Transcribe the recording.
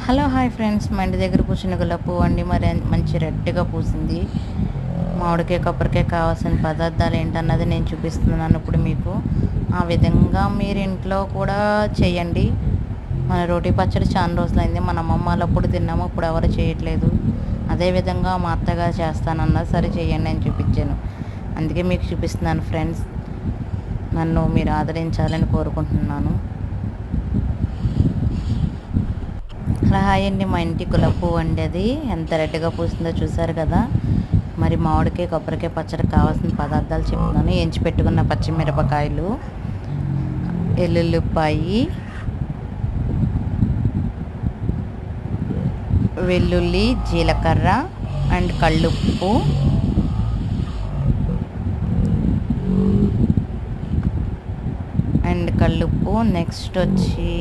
Hello hi friends, మా ఇంటి దగ్గర పూసిన గులాబీ పువ్వు అండి. మరి మంచి రెడ్గా పూసింది. మామిడికాయ కొబ్బరికాయ కావాల్సిన పదార్థాలు ఏంటన్నది నేను చూపిస్తున్నాను ఇప్పుడు మీకు. ఆ విధంగా మీరు ఇంట్లో కూడా చేయండి. మన రోటి పచ్చడి చాలా రోజులైంది. మన అమ్మమ్మ వాళ్ళప్పుడు తిన్నాము, ఇప్పుడు ఎవరు చేయట్లేదు. అదేవిధంగా మా అత్తగారు చేస్తానన్నది, సరే చేయండి అని చూపించాను. అందుకే మీకు చూపిస్తున్నాను ఫ్రెండ్స్. నన్ను మీరు ఆదరించాలని కోరుకుంటున్నాను. హాయ్ అండి, మా ఇంటి గులాబీ పువ్వు అండి. అది ఎంత రెడ్గా పూసిందో చూసారు కదా. మరి మామిడికాయ కొబ్బరికాయ పచ్చడి కావాల్సిన పదార్థాలు చెప్తున్నాను. ఎంచి పెట్టుకున్న పచ్చిమిరపకాయలు, ఎల్లుల్లిపాయి, వెల్లుల్లి, జీలకర్ర అండ్ కల్లుప్పు, నెక్స్ట్ వచ్చి